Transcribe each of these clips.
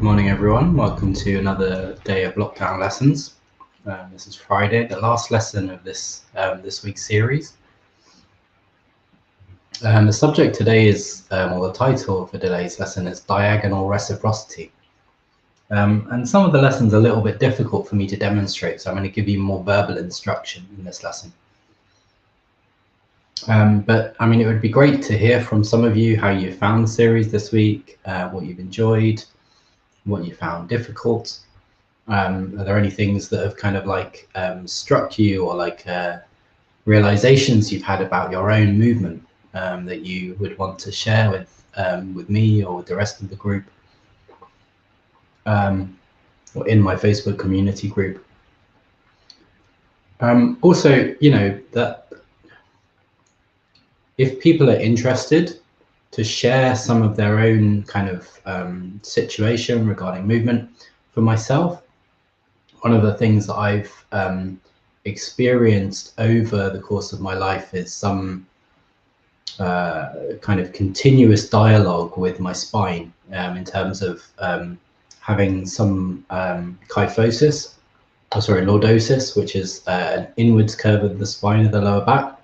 morning, everyone. Welcome to another day of lockdown lessons. This is Friday, the last lesson of this week's series. The subject today is, or the title for today's lesson is diagonal reciprocity. And some of the lessons are a little bit difficult for me to demonstrate, so I'm going to give you more verbal instruction in this lesson. But I mean, it would be great to hear from some of you how you found the series this week, what you've enjoyed, what you found difficult. Are there any things that have kind of like struck you, or like realizations you've had about your own movement that you would want to share with me or with the rest of the group, or in my Facebook community group? Also, you know, that if people are interested to share some of their own kind of situation regarding movement, for myself, one of the things that I've experienced over the course of my life is some kind of continuous dialogue with my spine in terms of having some kyphosis, lordosis, which is an inwards curve of the spine of the lower back,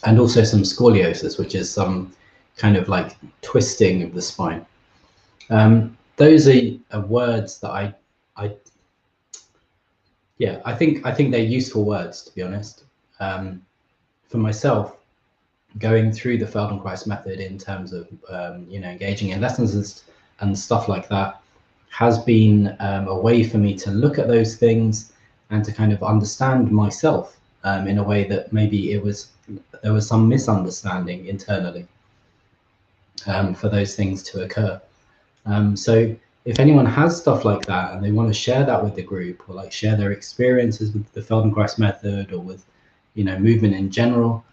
and also some scoliosis, which is some kind of like twisting of the spine. Those are words that I think they're useful words, to be honest. For myself, going through the Feldenkrais method in terms of engaging in lessons and stuff like that has been a way for me to look at those things and to kind of understand myself in a way that maybe there was some misunderstanding internally for those things to occur. So if anyone has stuff like that and they want to share that with the group, or like share their experiences with the Feldenkrais method or with movement in general,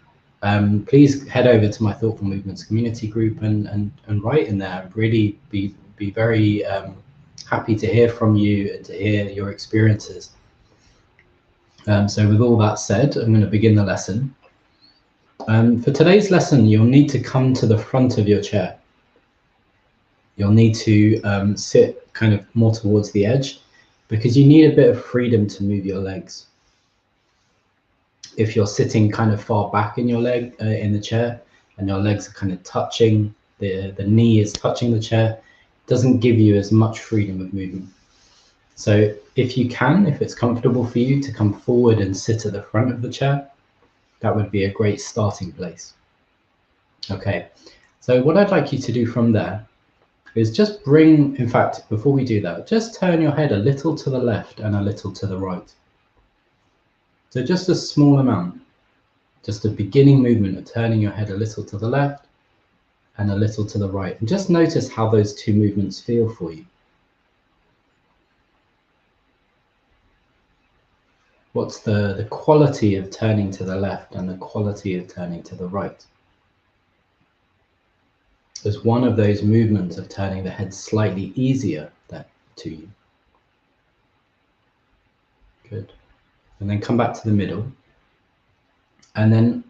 please head over to my Thoughtful Movements community group and write in there. I'd really be very happy to hear from you and to hear your experiences. So with all that said, I'm going to begin the lesson. For today's lesson, you'll need to come to the front of your chair. You'll need to sit kind of more towards the edge, because you need a bit of freedom to move your legs. If you're sitting kind of far back in your in the chair, and your legs are kind of touching, the knee is touching the chair, it doesn't give you as much freedom of movement. So if you can, if it's comfortable for you to come forward and sit at the front of the chair, that would be a great starting place. Okay, so what I'd like you to do from there is just in fact, before we do that, just turn your head a little to the left and a little to the right. So just a small amount, just a beginning movement of turning your head a little to the left and a little to the right. And just notice how those two movements feel for you. What's the quality of turning to the left and the quality of turning to the right? Is one of those movements of turning the head slightly easier to you? Good. And then come back to the middle. And then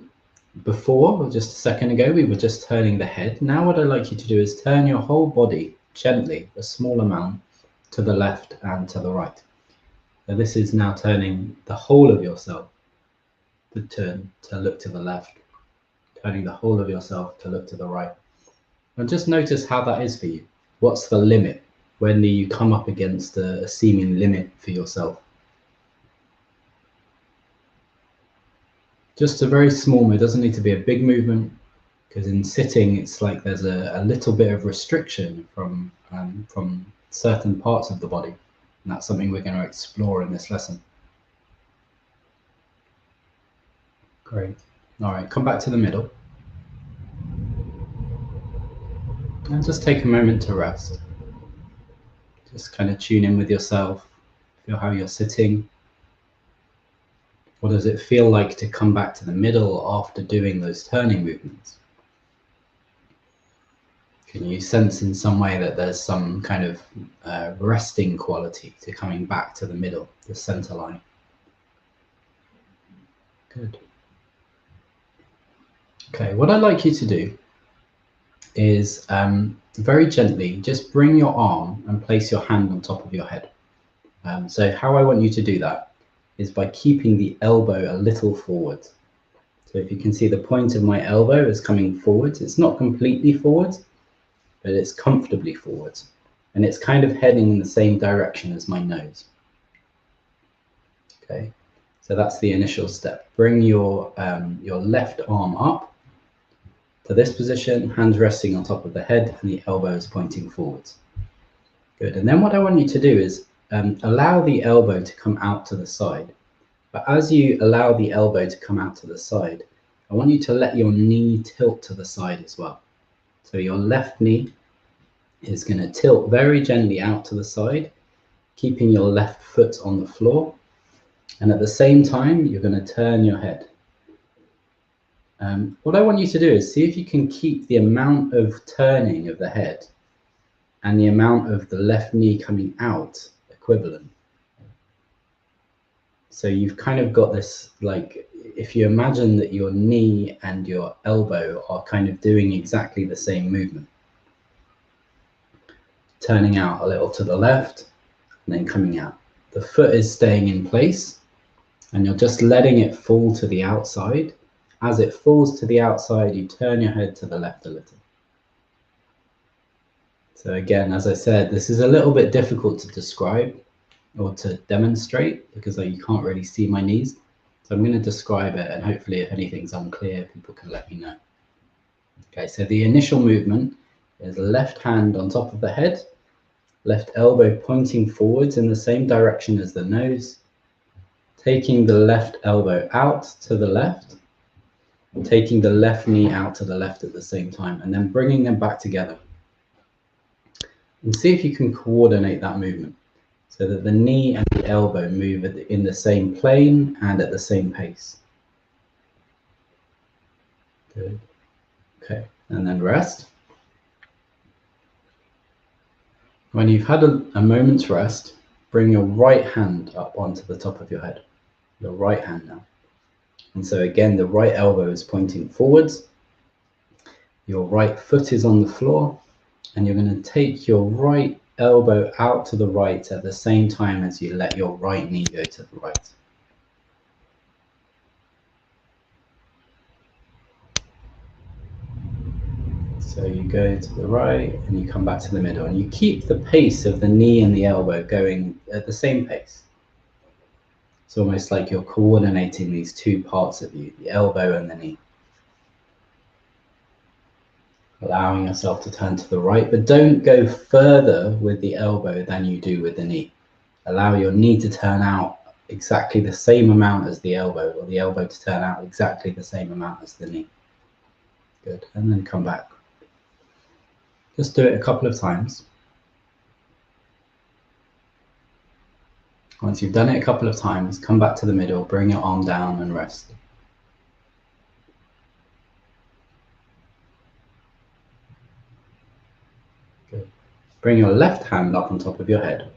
before, just a second ago, we were just turning the head. Now what I'd like you to do is turn your whole body gently, a small amount, to the left and to the right. So this is now turning the whole of yourself to look to the left, turning the whole of yourself to look to the right. And just notice how that is for you. What's the limit? When do you come up against a seeming limit for yourself? Just a very small move. It doesn't need to be a big movement, because in sitting, it's like there's a little bit of restriction from certain parts of the body. And that's something we're going to explore in this lesson. Great. All right, come back to the middle. And just take a moment to rest. Just kind of tune in with yourself, feel how you're sitting. What does it feel like to come back to the middle after doing those turning movements? Can you sense in some way that there's some kind of resting quality to coming back to the middle, the center line? Good. Okay, what I'd like you to do is very gently just bring your arm and place your hand on top of your head. So how I want you to do that is by keeping the elbow a little forward. So if you can see, the point of my elbow is coming forward. It's not completely forward, but it's comfortably forward. And it's kind of heading in the same direction as my nose. Okay, so that's the initial step. Bring your left arm up to this position, hands resting on top of the head, and the elbow is pointing forwards. Good, and then what I want you to do is allow the elbow to come out to the side. But as you allow the elbow to come out to the side, I want you to let your knee tilt to the side as well. So your left knee is going to tilt very gently out to the side, keeping your left foot on the floor. And at the same time, you're going to turn your head. What I want you to do is see if you can keep the amount of turning of the head and the amount of the left knee coming out equivalent. So you've kind of got this, like, if you imagine that your knee and your elbow are kind of doing exactly the same movement. Turning out a little to the left and then coming out. The foot is staying in place and you're just letting it fall to the outside. As it falls to the outside, you turn your head to the left a little. So again, as I said, this is a little bit difficult to describe or to demonstrate because you can't really see my knees. So I'm going to describe it, and hopefully if anything's unclear, people can let me know. Okay, so the initial movement is left hand on top of the head, left elbow pointing forwards in the same direction as the nose, taking the left elbow out to the left, taking the left knee out to the left at the same time, and then bringing them back together. And see if you can coordinate that movement so that the knee and the elbow move in the same plane and at the same pace. Good. Okay, and then rest. When you've had a moment's rest, bring your right hand up onto the top of your head. Your right hand now. And so again, the right elbow is pointing forwards. Your right foot is on the floor, and you're going to take your right elbow out to the right at the same time as you let your right knee go to the right. So you go to the right and you come back to the middle, and you keep the pace of the knee and the elbow going at the same pace. It's almost like you're coordinating these two parts of you, the elbow and the knee. Allowing yourself to turn to the right, but don't go further with the elbow than you do with the knee. Allow your knee to turn out exactly the same amount as the elbow, or the elbow to turn out exactly the same amount as the knee. Good, and then come back. Just do it a couple of times. Once you've done it a couple of times, come back to the middle, bring your arm down and rest. Good. Bring your left hand up on top of your head.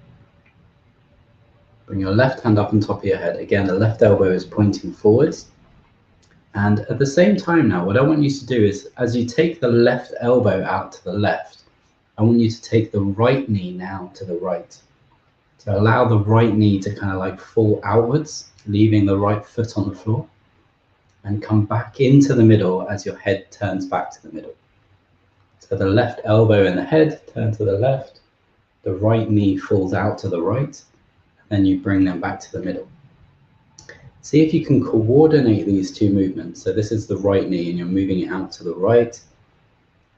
Bring your left hand up on top of your head. Again, the left elbow is pointing forwards. And at the same time now, what I want you to do is, as you take the left elbow out to the left, I want you to take the right knee now to the right. So allow the right knee to kind of like fall outwards, leaving the right foot on the floor, and come back into the middle as your head turns back to the middle. So the left elbow and the head turn to the left, the right knee falls out to the right, and then you bring them back to the middle. See if you can coordinate these two movements. So this is the right knee and you're moving it out to the right,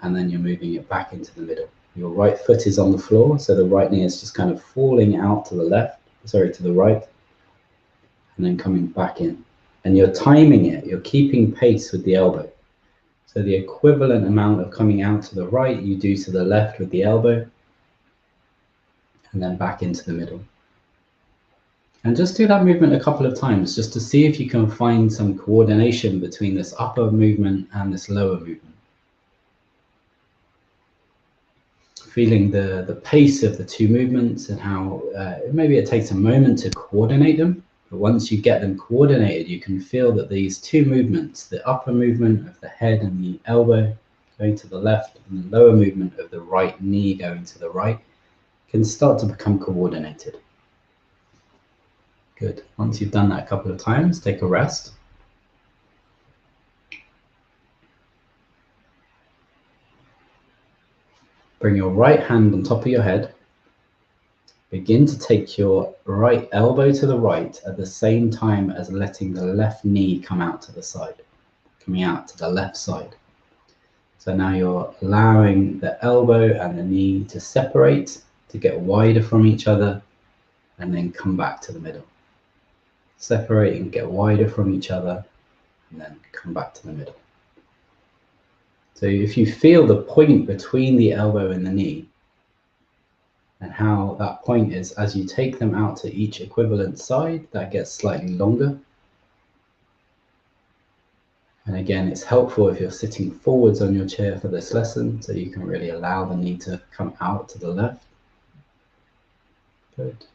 and then you're moving it back into the middle. Your right foot is on the floor, so the right knee is just kind of falling out to the left, sorry, to the right, and then coming back in. And you're timing it, you're keeping pace with the elbow. So the equivalent amount of coming out to the right, you do to the left with the elbow, and then back into the middle. And just do that movement a couple of times, just to see if you can find some coordination between this upper movement and this lower movement. Feeling the pace of the two movements and how maybe it takes a moment to coordinate them, but once you get them coordinated, you can feel that these two movements, the upper movement of the head and the elbow, going to the left, and the lower movement of the right knee going to the right can start to become coordinated. Good. Once you've done that a couple of times, take a rest. Bring your right hand on top of your head. Begin to take your right elbow to the right at the same time as letting the left knee come out to the side, coming out to the left side. So now you're allowing the elbow and the knee to separate, to get wider from each other, and then come back to the middle. Separate and get wider from each other, and then come back to the middle. So if you feel the point between the elbow and the knee, and how that point is as you take them out to each equivalent side, that gets slightly longer. And again, it's helpful if you're sitting forwards on your chair for this lesson, so you can really allow the knee to come out to the left. Good.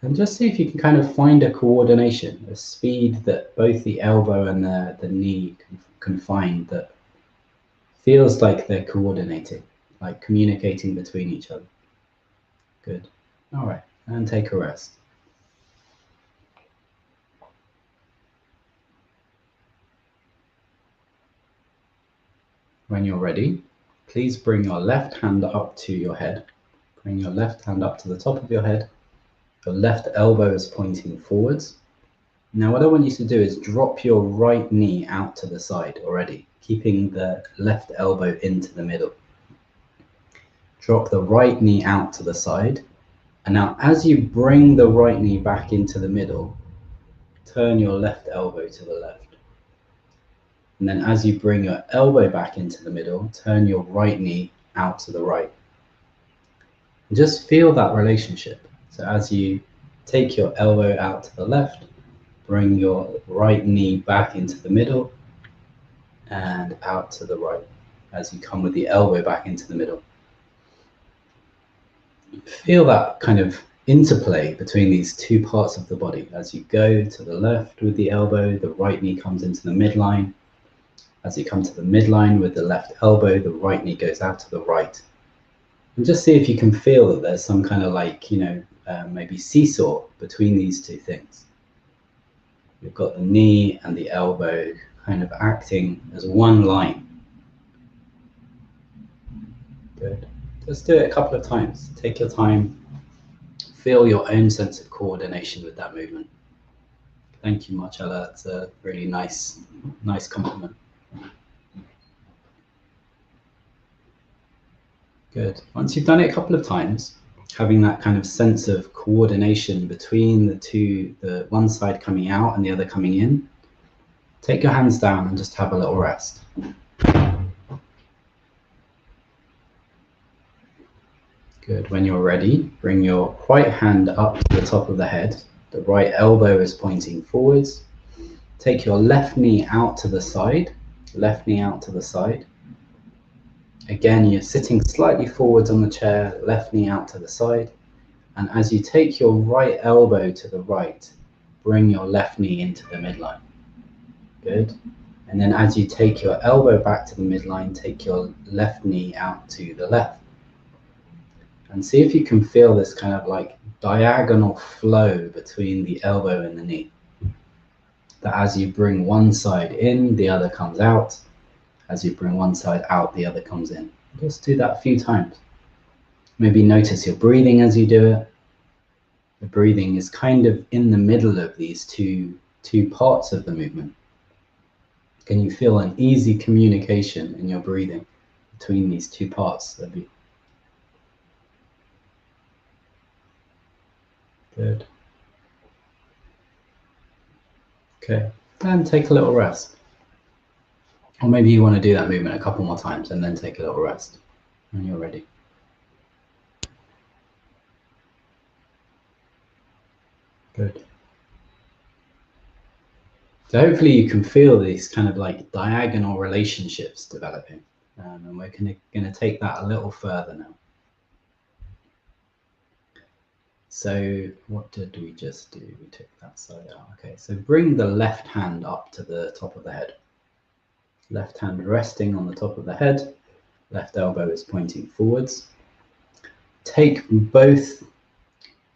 And just see if you can kind of find a coordination, a speed that both the elbow and the knee can find that feels like they're coordinating, like communicating between each other. Good. All right, and take a rest. When you're ready, please bring your left hand up to your head. Bring your left hand up to the top of your head. Your left elbow is pointing forwards. Now what I want you to do is drop your right knee out to the side already, keeping the left elbow into the middle. Drop the right knee out to the side. And now as you bring the right knee back into the middle, turn your left elbow to the left. And then as you bring your elbow back into the middle, turn your right knee out to the right. And just feel that relationship. So as you take your elbow out to the left, bring your right knee back into the middle and out to the right as you come with the elbow back into the middle. Feel that kind of interplay between these two parts of the body. As you go to the left with the elbow, the right knee comes into the midline. As you come to the midline with the left elbow, the right knee goes out to the right. And just see if you can feel that there's some kind of like, maybe seesaw between these two things. You've got the knee and the elbow kind of acting as one line. Good. Just do it a couple of times. Take your time. Feel your own sense of coordination with that movement. Thank you, Marcella. That's a really nice compliment. Good. Once you've done it a couple of times, having that kind of sense of coordination between the two, the one side coming out and the other coming in, take your hands down and just have a little rest. Good. When you're ready, bring your right hand up to the top of the head. The right elbow is pointing forwards. Take your left knee out to the side. Left knee out to the side. Again, you're sitting slightly forwards on the chair, left knee out to the side. And as you take your right elbow to the right, bring your left knee into the midline. Good. And then as you take your elbow back to the midline, take your left knee out to the left. And see if you can feel this kind of like diagonal flow between the elbow and the knee. That as you bring one side in, the other comes out. As you bring one side out, the other comes in. Just do that a few times. Maybe notice your breathing as you do it. The breathing is kind of in the middle of these two parts of the movement. Can you feel an easy communication in your breathing between these two parts of you? Good. Okay, and take a little rest. Or maybe you want to do that movement a couple more times and then take a little rest when you're ready. Good. So hopefully you can feel these kind of like diagonal relationships developing. And we're going to take that a little further now. So what did we just do? We took that side out. Okay, so bring the left hand up to the top of the head. Left hand resting on the top of the head, left elbow is pointing forwards. Take both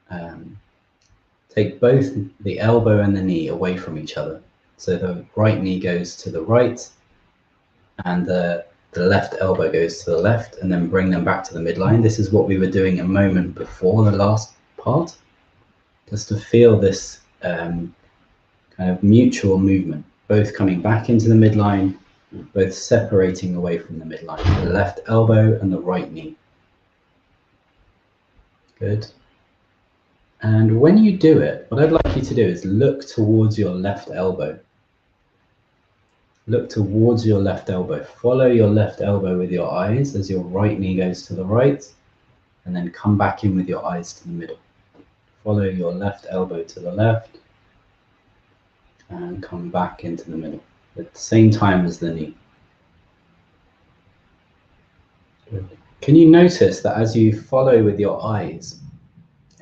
the elbow and the knee away from each other. So the right knee goes to the right and the left elbow goes to the left, and then bring them back to the midline. This is what we were doing a moment before the last part, just to feel this kind of mutual movement, both coming back into the midline, both separating away from the midline, the left elbow and the right knee. Good. And when you do it, what I'd like you to do is look towards your left elbow. Look towards your left elbow. Follow your left elbow with your eyes as your right knee goes to the right, and then come back in with your eyes to the middle. Follow your left elbow to the left, and come back into the middle at the same time as the knee. Good. Can you notice that as you follow with your eyes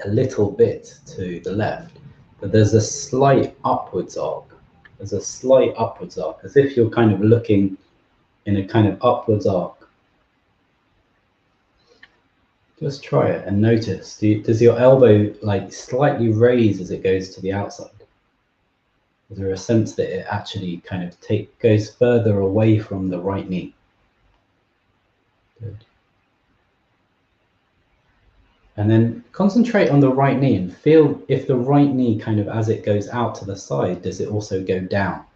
a little bit to the left, that there's a slight upwards arc? There's a slight upwards arc, as if you're kind of looking in a kind of upwards arc. Just try it and notice. Does your elbow like slightly raise as it goes to the outside? Is there a sense that it actually kind of goes further away from the right knee? Good. And then concentrate on the right knee and feel if the right knee kind of, as it goes out to the side, does it also go down?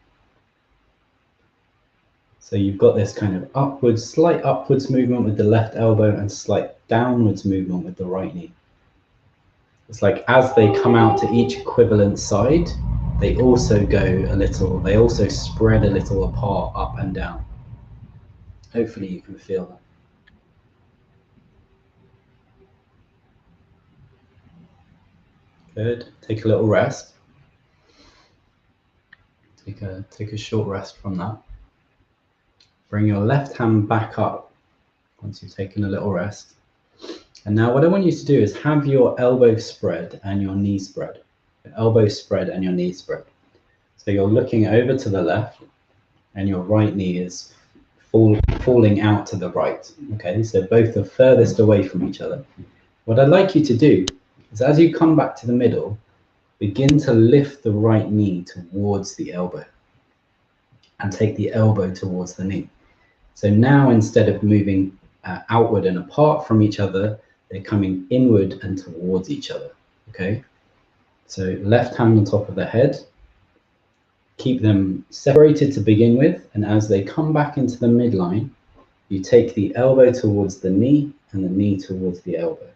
So you've got this kind of upwards, slight upwards movement with the left elbow and slight downwards movement with the right knee. It's like as they come out to each equivalent side, they also go a little, they also spread a little apart, up and down. Hopefully you can feel that. Good. Take a little rest. Take a short rest from that. Bring your left hand back up once you've taken a little rest. And now what I want you to do is have your elbow spread and your knee spread. Your elbow spread and your knee spread. So you're looking over to the left and your right knee is falling out to the right. Okay, so both are furthest away from each other. What I'd like you to do is as you come back to the middle, begin to lift the right knee towards the elbow and take the elbow towards the knee. So now instead of moving outward and apart from each other, they're coming inward and towards each other. Okay, so left hand on top of the head, keep them separated to begin with, and as they come back into the midline, you take the elbow towards the knee and the knee towards the elbow.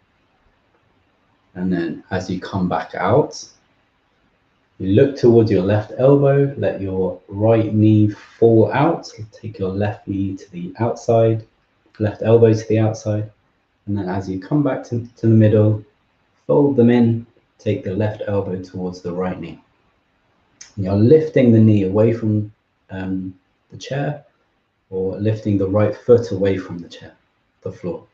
And then as you come back out, you look towards your left elbow, let your right knee fall out, take your left knee to the outside, left elbow to the outside, and then as you come back to the middle, fold them in, take the left elbow towards the right knee. And you're lifting the knee away from the chair, or lifting the right foot away from the chair, the floor.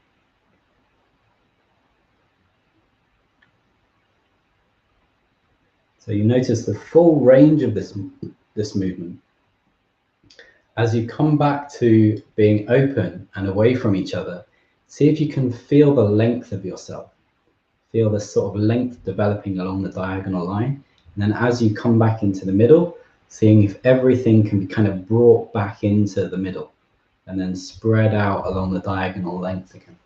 So you notice the full range of this movement. As you come back to being open and away from each other, see if you can feel the length of yourself. Feel this sort of length developing along the diagonal line. And then as you come back into the middle, seeing if everything can be kind of brought back into the middle and then spread out along the diagonal length again.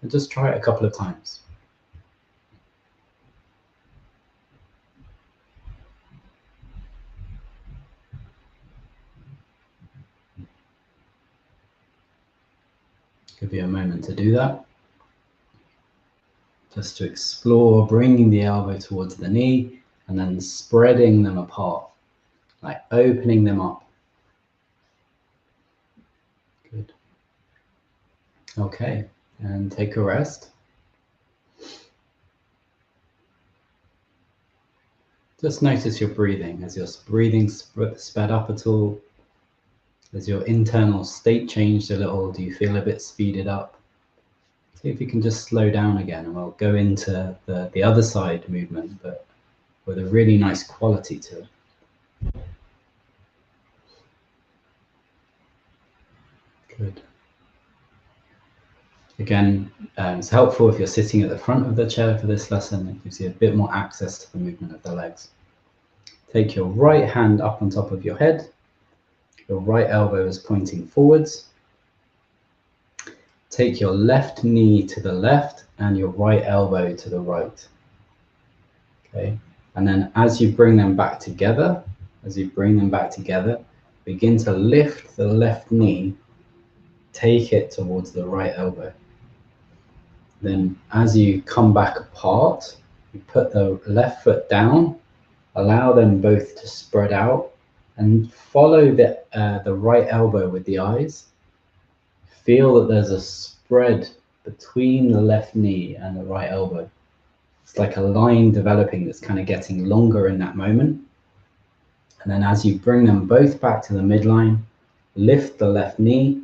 And just try it a couple of times. Give you a moment to do that. Just to explore bringing the elbow towards the knee and then spreading them apart, like opening them up. Good. Okay, and take a rest. Just notice your breathing. Has your breathing sped up at all? Has your internal state changed a little? Do you feel a bit speeded up? See if you can just slow down again, and we'll go into the other side movement, but with a really nice quality to it. Again, it's helpful if you're sitting at the front of the chair for this lesson. It gives you a bit more access to the movement of the legs. Take your right hand up on top of your head. Your right elbow is pointing forwards. Take your left knee to the left and your right elbow to the right. Okay, and then as you bring them back together, begin to lift the left knee, take it towards the right elbow. Then as you come back apart, you put the left foot down, allow them both to spread out, and follow the right elbow with the eyes. Feel that there's a spread between the left knee and the right elbow. It's like a line developing that's kind of getting longer in that moment. And then as you bring them both back to the midline, lift the left knee,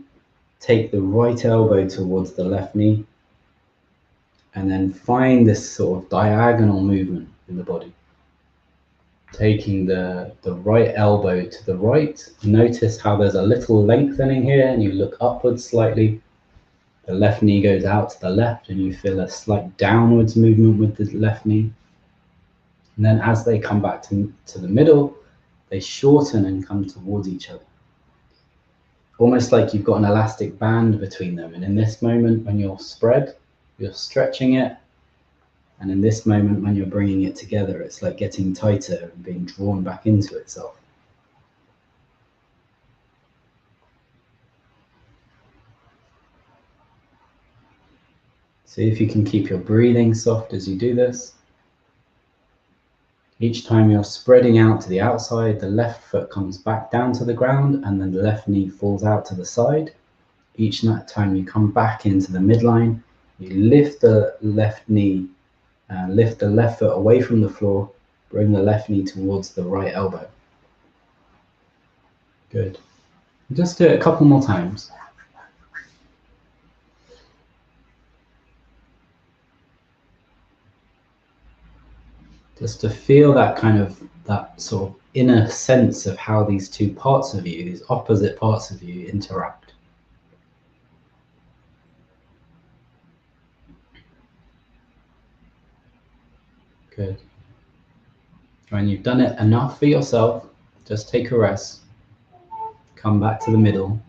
take the right elbow towards the left knee, and then find this sort of diagonal movement in the body. Taking the right elbow to the right, notice how there's a little lengthening here and you look upwards slightly. The left knee goes out to the left and you feel a slight downwards movement with the left knee. And then as they come back to the middle, they shorten and come towards each other. Almost like you've got an elastic band between them. And in this moment, when you're spread, you're stretching it. And in this moment, when you're bringing it together, it's like getting tighter and being drawn back into itself. See if you can keep your breathing soft as you do this. Each time you're spreading out to the outside, the left foot comes back down to the ground and then the left knee falls out to the side. Each time you come back into the midline, you lift the left knee, lift the left foot away from the floor, bring the left knee towards the right elbow. Good. Just do it a couple more times. Just to feel that sort of inner sense of how these two parts of you, these opposite parts of you, interact. Good. When you've done it enough for yourself, just take a rest. Come back to the middle.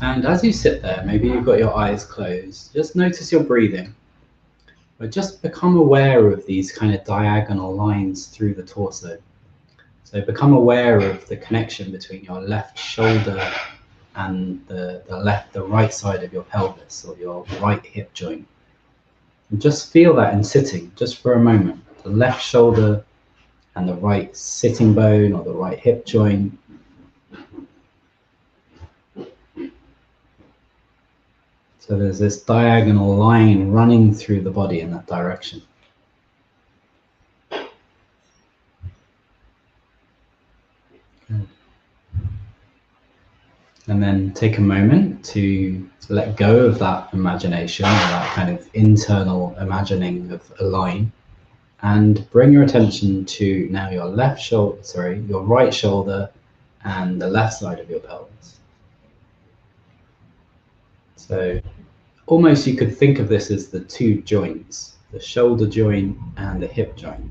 And as you sit there, maybe you've got your eyes closed, just notice your breathing. But just become aware of these kind of diagonal lines through the torso. So become aware of the connection between your left shoulder and the right side of your pelvis or your right hip joint. And just feel that in sitting, just for a moment. The left shoulder and the right sitting bone or the right hip joint. So there's this diagonal line running through the body in that direction. Good. And then take a moment to let go of that imagination, or that kind of internal imagining of a line, and bring your attention to now your your right shoulder and the left side of your pelvis. So almost you could think of this as the two joints, the shoulder joint and the hip joint.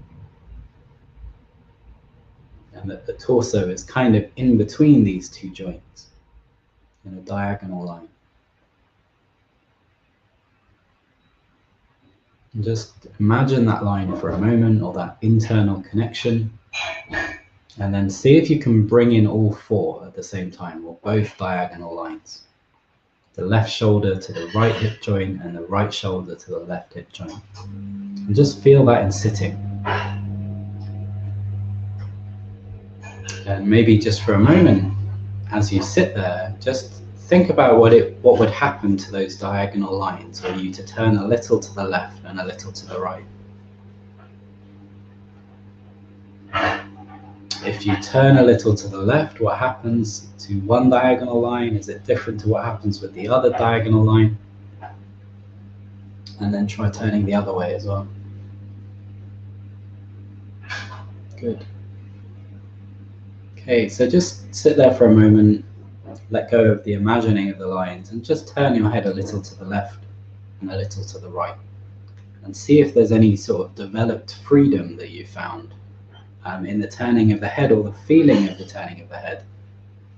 And that the torso is kind of in between these two joints in a diagonal line. And just imagine that line for a moment, or that internal connection, and then see if you can bring in all four at the same time, or both diagonal lines. The left shoulder to the right hip joint and the right shoulder to the left hip joint. And just feel that in sitting. And maybe just for a moment, as you sit there, just think about what would happen to those diagonal lines were you to turn a little to the left and a little to the right. If you turn a little to the left, what happens to one diagonal line? Is it different to what happens with the other diagonal line? And then try turning the other way as well. Good. Okay, so just sit there for a moment, let go of the imagining of the lines, and just turn your head a little to the left and a little to the right, and see if there's any sort of developed freedom that you found in the turning of the head, or the feeling of the turning of the head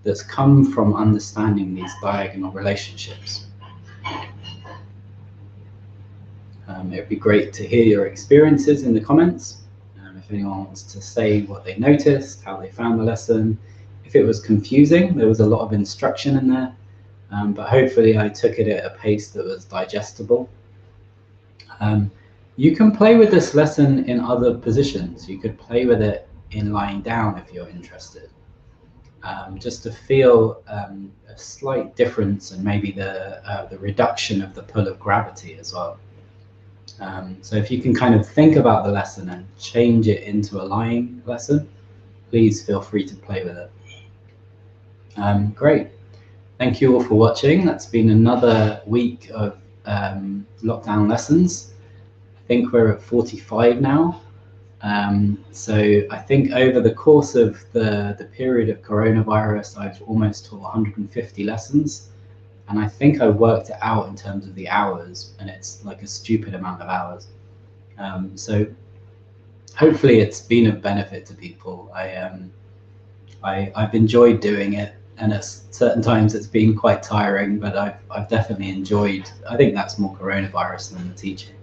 that's come from understanding these diagonal relationships. It would be great to hear your experiences in the comments. If anyone wants to say what they noticed, how they found the lesson. If it was confusing, there was a lot of instruction in there, but hopefully I took it at a pace that was digestible. You can play with this lesson in other positions. You could play with it in lying down if you're interested, just to feel a slight difference, and maybe the reduction of the pull of gravity as well. So if you can kind of think about the lesson and change it into a lying lesson, please feel free to play with it. Great. Thank you all for watching. That's been another week of lockdown lessons. I think we're at 45 now. So I think over the course of the period of coronavirus, I've almost taught 150 lessons. And I think I worked it out in terms of the hours, and it's like a stupid amount of hours. So hopefully it's been of benefit to people. I've enjoyed doing it, and at certain times it's been quite tiring, but I've definitely enjoyed. I think that's more coronavirus than the teaching.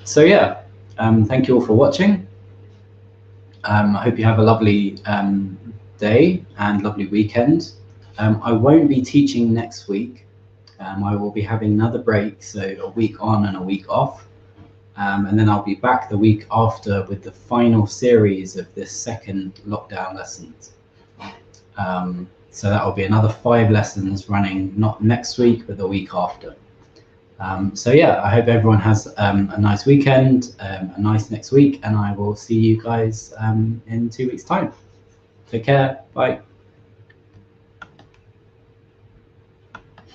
So yeah, thank you all for watching. I hope you have a lovely day and lovely weekend. I won't be teaching next week. I will be having another break, so a week on and a week off. And then I'll be back the week after with the final series of this second lockdown lessons. So that will be another 5 lessons running, not next week, but the week after. So yeah, I hope everyone has a nice weekend, a nice next week, and I will see you guys in 2 weeks' time. Take care. Bye.